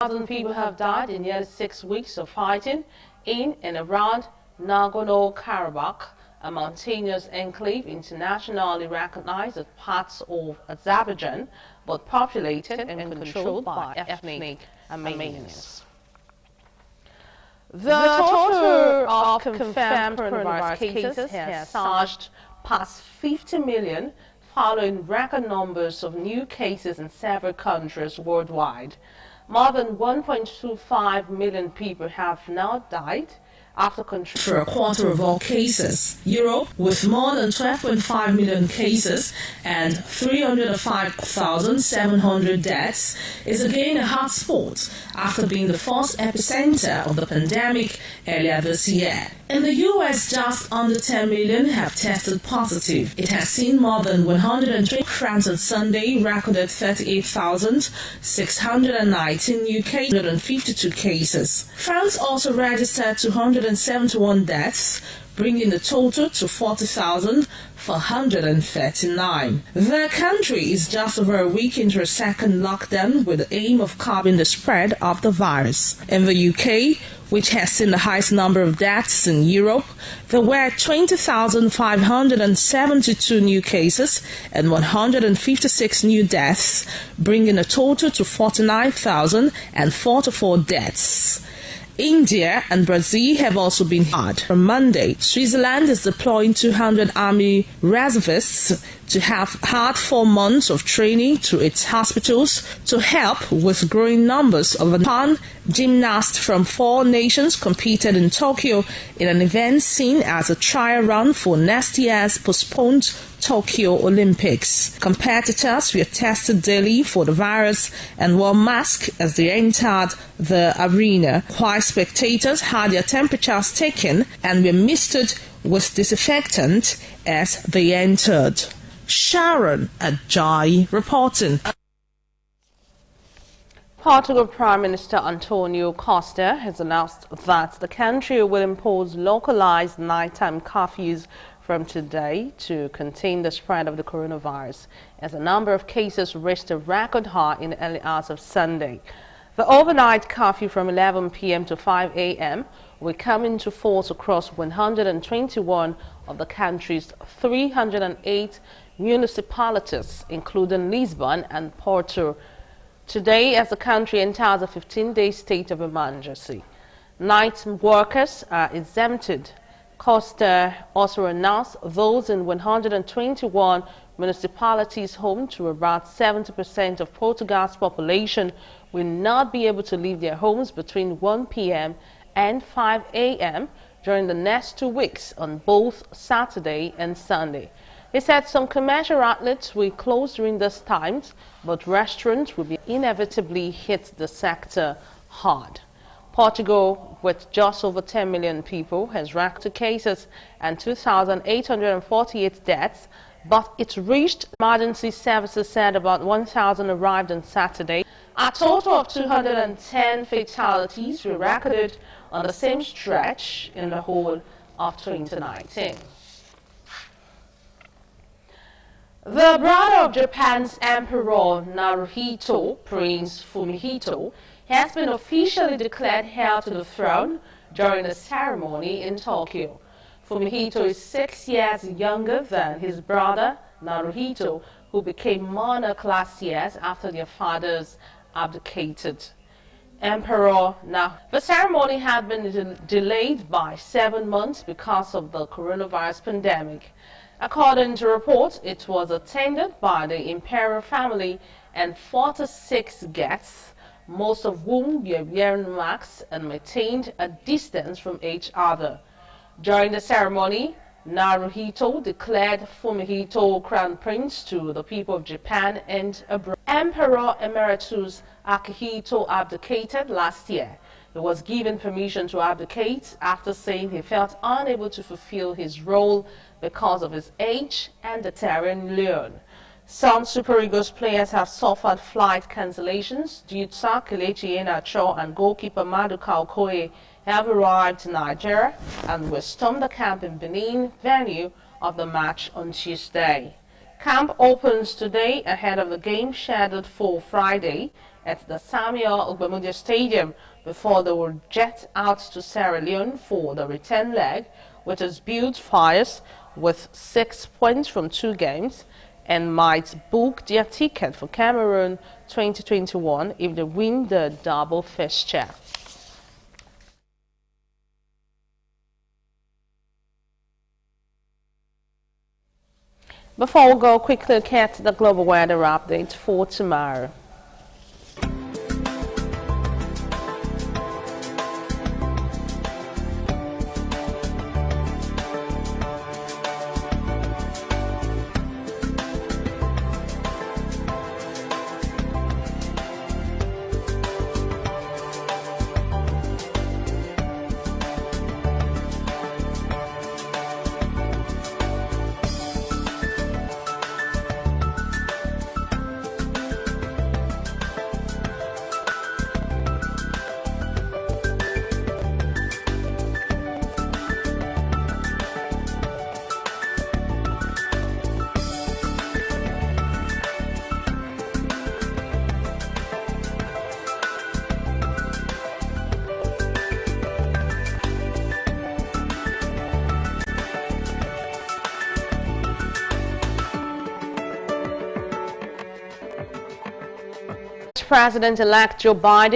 1,000 people have died in nearly 6 weeks of fighting in and around Nagorno-Karabakh, a mountainous enclave internationally recognized as parts of Azerbaijan, but populated and controlled by ethnic Armenians. The total of confirmed coronavirus cases has surged past 50 million, following record numbers of new cases in several countries worldwide. More than 1.25 million people have now died after control for a quarter of all cases. Europe, with more than 12.5 million cases and 305,700 deaths, is again a hotspot after being the first epicenter of the pandemic earlier this year. In the U.S., just under 10 million have tested positive. It has seen more than 120. France on Sunday recorded 38,619 new cases, 152 cases. France also registered 271 deaths, bringing the total to 40,439. The country is just over a week into a second lockdown with the aim of curbing the spread of the virus. In the UK, which has seen the highest number of deaths in Europe, there were 20,572 new cases and 156 new deaths, bringing the total to 49,044 deaths. India and Brazil have also been hard. From Monday, Switzerland is deploying 200 army reservists to have had 4 months of training to its hospitals to help with growing numbers of Japan. Gymnasts from 4 nations competed in Tokyo in an event seen as a trial run for next year's postponed Tokyo Olympics. Competitors were tested daily for the virus and wore masks as they entered the arena, while spectators had their temperatures taken and were misted with disinfectant as they entered. Sharon Ajayi reporting. Portugal Prime Minister Antonio Costa has announced that the country will impose localized nighttime curfews from today to contain the spread of the coronavirus, as the number of cases reached a record high in the early hours of Sunday. The overnight curfew from 11 p.m. to 5 a.m. will come into force across 121 of the country's 308 municipalities, including Lisbon and Porto, today as the country enters a 15-day state of emergency. Night workers are exempted. Costa also announced those in 121 municipalities home to about 70% of Portugal's population will not be able to leave their homes between 1 p.m. and 5 a.m. during the next 2 weeks on both Saturday and Sunday. He said some commercial outlets will close during this time, but restaurants will inevitably hit the sector hard. Portugal, with just over 10 million people, has recorded cases and 2,848 deaths, but it reached emergency services said about 1,000 arrived on Saturday. A total of 210 fatalities were recorded on the same stretch in the whole of 2019. The brother of Japan's Emperor Naruhito, Prince Fumihito, has been officially declared heir to the throne during a ceremony in Tokyo. Fumihito is 6 years younger than his brother Naruhito, who became monarch last year after their fathers abdicated. The ceremony had been delayed by 7 months because of the coronavirus pandemic. According to reports, it was attended by the imperial family and 46 guests, most of whom were wearing masks and maintained a distance from each other. During the ceremony, Naruhito declared Fumihito crown prince to the people of Japan and abroad. Emperor Emeritus Akihito abdicated last year. He was given permission to abdicate after saying he felt unable to fulfill his role because of his age and the Terran Leon. Some Super Eagles players have suffered flight cancellations. Jutsa Kelechi Iheanacho and goalkeeper Maduka Okoye have arrived in Nigeria and will storm the camp in Benin, venue of the match on Tuesday. Camp opens today ahead of the game scheduled for Friday at the Samuel Ogbemudia Stadium before they will jet out to Sierra Leone for the return leg, which is built Flyers with 6 points from 2 games and might book their ticket for Cameroon 2021 if they win the double fixture. Before we go, quick look at the global weather update for tomorrow. President-elect Joe Biden